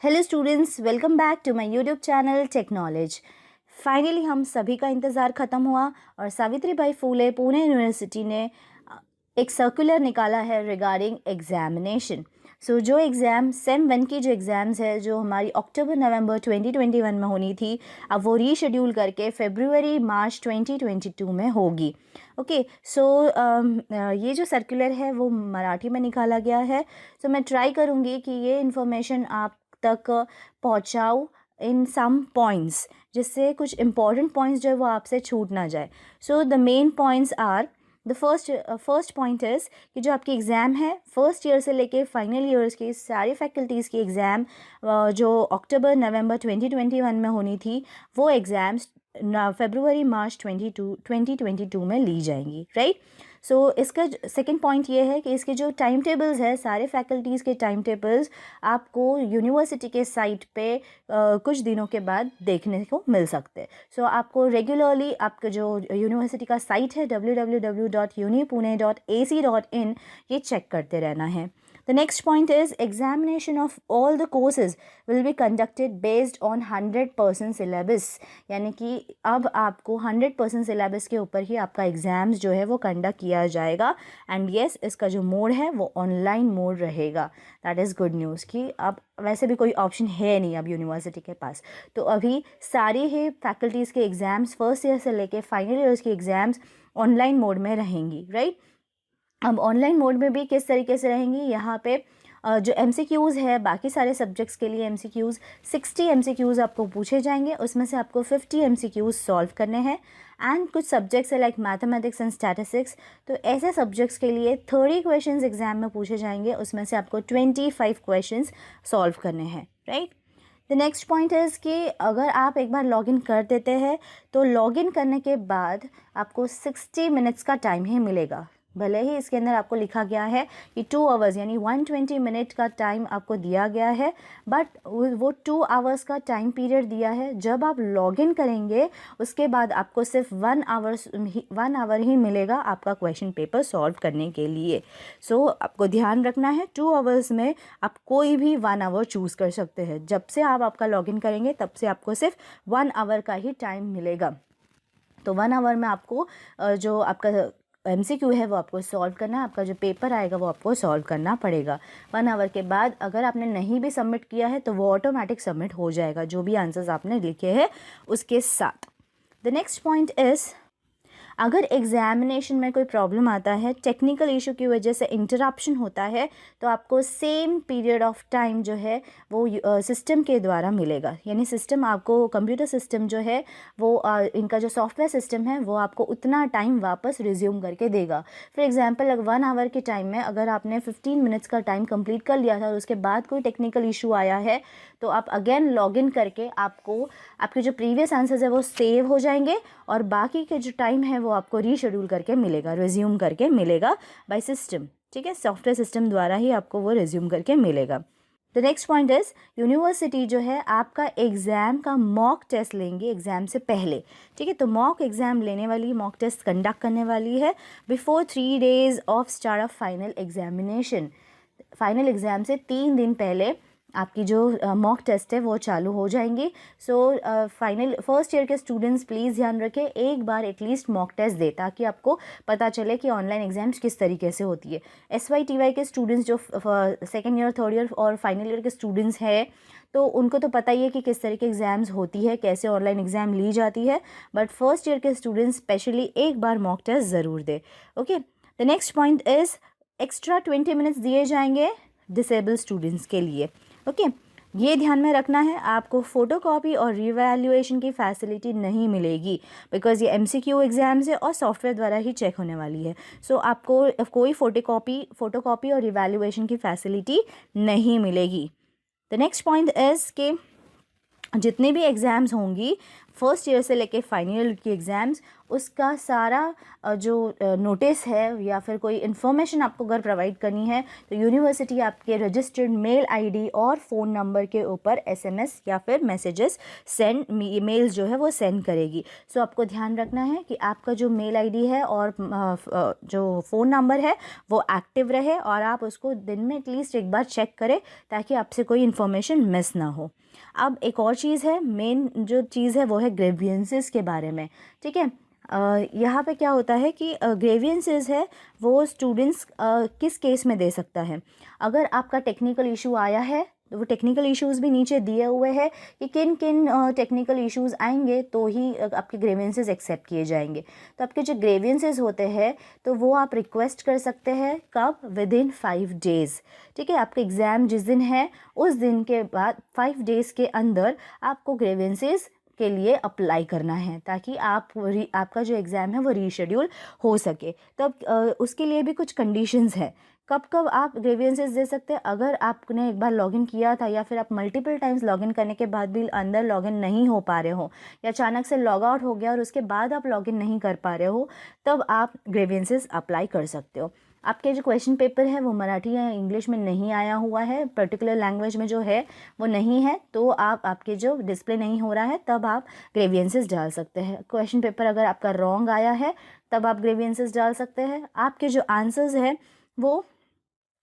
Hello students, welcome back to my YouTube channel tech knowledge. Finally हम सभी का इंतज़ार ख़त्म हुआ और सावित्रीबाई फूले पुणे यूनिवर्सिटी ने एक सर्कुलर निकाला है रिगार्डिंग एग्जामिनेशन। जो एग्ज़ाम सेम 1 की जो एग्ज़ाम्स है जो हमारी अक्टूबर नवंबर 2021 में होनी थी, अब वो रीशेड्यूल करके फरवरी मार्च 2022 में होगी। ओके, ये जो सर्कुलर है वो मराठी में निकाला गया है। मैं ट्राई करूँगी कि ये इन्फॉर्मेशन आप तक पहुँचाऊँ इन सम पॉइंट्स, जिससे कुछ इम्पॉर्टेंट पॉइंट्स जो है वो आपसे छूट ना जाए। The main points are the first point is कि जो आपकी एग्ज़ाम है फर्स्ट ईयर से लेके फाइनल ईयर्स की सारी फैकल्टीज़ की एग्ज़ाम जो अक्टूबर नवंबर 2021 में होनी थी, वो एग्ज़ाम्स फरवरी मार्च 2022 में ली जाएंगी, राइट। इसका सेकंड पॉइंट ये है कि इसके जो टाइम टेबल्स है, सारे फैकल्टीज़ के टाइम टेबल्स आपको यूनिवर्सिटी के साइट पे कुछ दिनों के बाद देखने को मिल सकते हैं। आपको रेगुलरली आपका जो यूनिवर्सिटी का साइट है www.unipune.ac.in ये चेक करते रहना है। The next point is examination of all the courses will be conducted based on 100% syllabus, यानी कि अब आपको 100% syllabus के ऊपर ही आपका एग्ज़ाम्स जो है वो कंडक्ट किया जाएगा। एंड येस, इसका जो मोड है वो ऑनलाइन मोड रहेगा। दैट इज़ गुड न्यूज़ कि अब वैसे भी कोई ऑप्शन है नहीं अब यूनिवर्सिटी के पास। तो अभी सारी ही फैकल्टीज़ के एग्ज़ाम्स फर्स्ट ईयर से लेके फाइनल ईयर्स की एग्ज़ाम्स ऑनलाइन मोड में रहेंगी, राइट। अब ऑनलाइन मोड में भी किस तरीके से रहेंगी, यहाँ पे जो MCQs है बाकी सारे सब्जेक्ट्स के लिए MCQs 60 MCQs आपको पूछे जाएंगे, उसमें से आपको 50 MCQs सॉल्व करने हैं। एंड कुछ सब्जेक्ट्स है लाइक मैथमेटिक्स एंड स्टैटिस्टिक्स, तो ऐसे सब्जेक्ट्स के लिए 30 क्वेश्चंस एग्जाम में पूछे जाएंगे, उसमें से आपको 25 क्वेश्चंस सॉल्व करने हैं, right. The next point is कि अगर आप एक बार लॉगिन कर देते हैं तो लॉगिन करने के बाद आपको 60 मिनट्स का टाइम ही मिलेगा। भले ही इसके अंदर आपको लिखा गया है कि 2 आवर्स यानी 120 मिनट का टाइम आपको दिया गया है, बट वो 2 आवर्स का टाइम पीरियड दिया है। जब आप लॉगिन करेंगे उसके बाद आपको सिर्फ 1 आवर ही मिलेगा आपका क्वेश्चन पेपर सॉल्व करने के लिए। आपको ध्यान रखना है 2 आवर्स में आप कोई भी 1 आवर चूज़ कर सकते हैं। जब से आप आपका लॉगिन करेंगे तब से आपको सिर्फ 1 आवर का ही टाइम मिलेगा। तो 1 आवर में आपको जो आपका MCQ है वो आपको सॉल्व करना है, आपका जो पेपर आएगा वो आपको सॉल्व करना पड़ेगा। 1 आवर के बाद अगर आपने नहीं भी सबमिट किया है तो वो ऑटोमेटिक सबमिट हो जाएगा जो भी आंसर्स आपने लिखे हैं उसके साथ। द नेक्स्ट पॉइंट इज़, अगर एग्जामिनेशन में कोई प्रॉब्लम आता है, टेक्निकल इशू की वजह से इंटरप्शन होता है, तो आपको सेम पीरियड ऑफ टाइम जो है वो सिस्टम के द्वारा मिलेगा। यानी सिस्टम आपको, कंप्यूटर सिस्टम जो है वो इनका जो सॉफ्टवेयर सिस्टम है वो आपको उतना टाइम वापस रिज्यूम करके देगा। फॉर एग्जांपल, अगर 1 आवर के टाइम में अगर आपने 15 मिनट्स का टाइम कंप्लीट कर लिया था और उसके बाद कोई टेक्निकल इशू आया है तो आप अगेन लॉग इन करके आपको आपके जो प्रीवियस आंसर्स है वो सेव हो जाएंगे और बाकी के जो टाइम है वो आपको रीशेड्यूल करके मिलेगा, रिज्यूम करके मिलेगा बाय सिस्टम, ठीक है। सॉफ्टवेयर सिस्टम द्वारा ही आपको वो रिज्यूम करके मिलेगा। The next point is, university जो है आपका एग्ज़ाम का मॉक टेस्ट लेंगे एग्ज़ाम से पहले, ठीक है। तो मॉक एग्ज़ाम लेने वाली, मॉक टेस्ट कंडक्ट करने वाली है before 3 days of start of final examination. Final exam से 3 दिन पहले आपकी जो मॉक टेस्ट है वो चालू हो जाएंगी। फाइनल फर्स्ट ईयर के स्टूडेंट्स प्लीज़ ध्यान रखें, एक बार एटलीस्ट मॉक टेस्ट दे ताकि आपको पता चले कि ऑनलाइन एग्जाम्स किस तरीके से होती है। SYTY के स्टूडेंट्स जो सेकेंड ईयर, थर्ड ईयर और फाइनल ईयर के स्टूडेंट्स हैं तो उनको तो पता ही है कि किस तरह के एग्ज़ाम्स होती है, कैसे ऑनलाइन एग्ज़ाम ली जाती है, बट फर्स्ट ईयर के स्टूडेंट्स स्पेशली एक बार मॉक टेस्ट ज़रूर दे। Okay, the next point is, extra 20 minutes दिए जाएंगे डिसेबल स्टूडेंट्स के लिए। ओके, ये ध्यान में रखना है, आपको फ़ोटोकॉपी और रिवैल्यूएशन की फैसिलिटी नहीं मिलेगी बिकॉज़ ये MCQ एग्ज़ाम्स है और सॉफ्टवेयर द्वारा ही चेक होने वाली है। आपको कोई फ़ोटोकॉपी और रिवैल्यूएशन की फैसिलिटी नहीं मिलेगी। द नेक्स्ट पॉइंट इज़ कि जितने भी एग्ज़ाम्स होंगी फर्स्ट ईयर से लेके फाइनल ईयर की एग्ज़ाम्स, उसका सारा जो नोटिस है या फिर कोई इन्फॉर्मेशन आपको अगर प्रोवाइड करनी है तो यूनिवर्सिटी आपके रजिस्टर्ड मेल आईडी और फ़ोन नंबर के ऊपर एसएमएस या फिर मैसेजेस सेंड, ईमेल्स जो है वो सेंड करेगी। सो आपको ध्यान रखना है कि आपका जो मेल आईडी है और जो फ़ोन नंबर है वो एक्टिव रहे और आप उसको दिन में एटलीस्ट एक बार चेक करें ताकि आपसे कोई इन्फॉर्मेशन मिस ना हो। अब एक और चीज़ है, मेन जो चीज़ है वो है ग्रीवियंसेस के बारे में। ठीक है, यहाँ पे क्या होता है कि ग्रीवियंसेस है वो स्टूडेंट्स किस केस में दे सकता है। अगर आपका टेक्निकल इशू आया है तो वो टेक्निकल इश्यूज़ भी नीचे दिए हुए हैं कि किन किन टेक्निकल इश्यूज़ आएंगे तो ही आपके ग्रीवियंसेस एक्सेप्ट किए जाएंगे। तो आपके जो ग्रीवियंसेस होते हैं तो वो आप रिक्वेस्ट कर सकते हैं कब, विद इन 5 डेज़। ठीक है, आपका एग्ज़ाम जिस दिन है उस दिन के बाद 5 डेज़ के अंदर आपको ग्रीवियंसेस के लिए अप्लाई करना है ताकि आपका जो एग्ज़ाम है वो रीशेड्यूल हो सके। तब उसके लिए भी कुछ कंडीशंस है कब कब आप ग्रीवियंसेस दे सकते हैं। अगर आपने एक बार लॉगिन किया था या फिर आप मल्टीपल टाइम्स लॉगिन करने के बाद भी अंदर लॉगिन नहीं हो पा रहे हो या अचानक से लॉग आउट हो गया और उसके बाद आप लॉगिन नहीं कर पा रहे हो, तब आप ग्रीवियंसेस अप्लाई कर सकते हो। आपके जो क्वेश्चन पेपर है वो मराठी या इंग्लिश में नहीं आया हुआ है, पर्टिकुलर लैंग्वेज में जो है वो नहीं है, तो आपके जो डिस्प्ले नहीं हो रहा है तब आप ग्रीवियंसेस डाल सकते हैं। क्वेश्चन पेपर अगर आपका रॉन्ग आया है तब आप ग्रीवियंसेस डाल सकते हैं। आपके जो आंसर्स है वो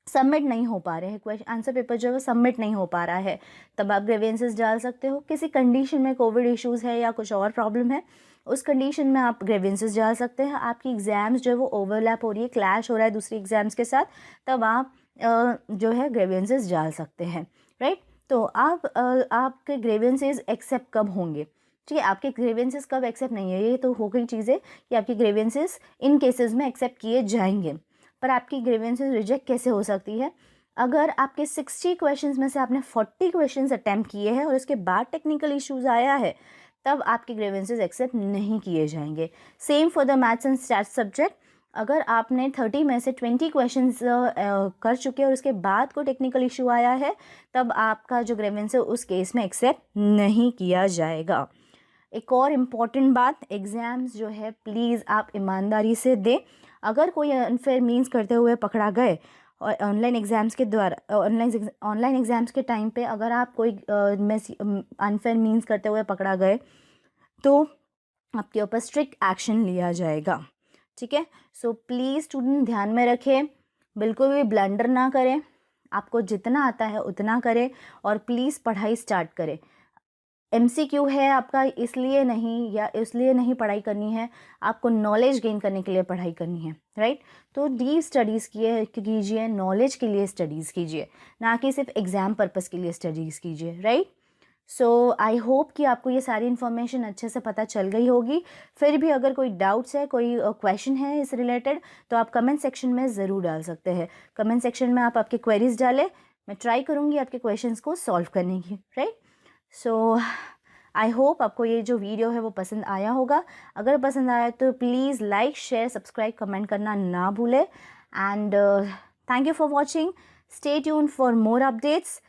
सबमिट नहीं हो पा रहे हैं, क्वेश्चन आंसर पेपर जो है वो सबमिट नहीं हो पा रहा है, तब आप ग्रीवियंसेस डाल सकते हो। किसी कंडीशन में कोविड इश्यूज़ है या कुछ और प्रॉब्लम है, उस कंडीशन में आप ग्रीवियंसेस डाल सकते हैं। आपकी एग्ज़ाम्स जो है वो ओवरलैप हो रही है, क्लैश हो रहा है दूसरी एग्ज़ाम्स के साथ, तब आप जो है ग्रीवियंसेस डाल सकते हैं। राइट, तो आपके ग्रीवियंसेस एक्सेप्ट कब होंगे? ठीक है, आपके ग्रीवियंसेस कब एक्सेप्ट नहीं है, ये तो हो गई चीज़ें कि आपके ग्रीवियंसेस इन केसेस में एक्सेप्ट किए जाएंगे। पर आपकी ग्रीवियंसेस रिजेक्ट कैसे हो सकती है? अगर आपके 60 क्वेश्चंस में से आपने 40 क्वेश्चंस अटैम्प्ट किए हैं और उसके बाद टेक्निकल इश्यूज़ आया है, तब आपके ग्रीवियंसेस एक्सेप्ट नहीं किए जाएंगे। Same for the maths and stats subject. अगर आपने 30 में से 20 क्वेश्चंस कर चुके और उसके बाद कोई टेक्निकल इशू आया है, तब आपका जो ग्रीवियंस है उस केस में एक्सेप्ट नहीं किया जाएगा। एक और इम्पॉर्टेंट बात, एग्ज़ाम्स जो है प्लीज़ आप ईमानदारी से दें। अगर कोई अनफेयर मीन्स करते हुए पकड़ा गए और ऑनलाइन एग्ज़ाम्स के द्वारा ऑनलाइन एग्ज़ाम्स के टाइम पे अगर आप कोई अनफेयर मीन्स करते हुए पकड़ा गए तो आपके ऊपर स्ट्रिक्ट एक्शन लिया जाएगा। ठीक है, सो प्लीज़ स्टूडेंट ध्यान में रखें, बिल्कुल भी ब्लंडर ना करें, आपको जितना आता है उतना करें और प्लीज़ पढ़ाई स्टार्ट करें। MCQ है आपका, इसलिए नहीं पढ़ाई करनी है, आपको नॉलेज गेन करने के लिए पढ़ाई करनी है। राइट, तो डीप स्टडीज़ कीजिए, नॉलेज के लिए स्टडीज़ कीजिए, ना कि सिर्फ एग्ज़ाम पर्पस के लिए स्टडीज़ कीजिए। राइट, सो आई होप कि आपको ये सारी इन्फॉर्मेशन अच्छे से पता चल गई होगी। फिर भी अगर कोई डाउट्स है, कोई क्वेश्चन है इस रिलेटेड, तो आप कमेंट सेक्शन में ज़रूर डाल सकते हैं। कमेंट सेक्शन में आप आपके क्वेरीज डालें, मैं ट्राई करूँगी आपके क्वेश्चंस को सॉल्व करने की। राइट, सो आई होप आपको ये जो वीडियो है वो पसंद आया होगा। अगर पसंद आया तो please like, share, subscribe, comment करना ना भूलें। And thank you for watching. Stay tuned for more updates.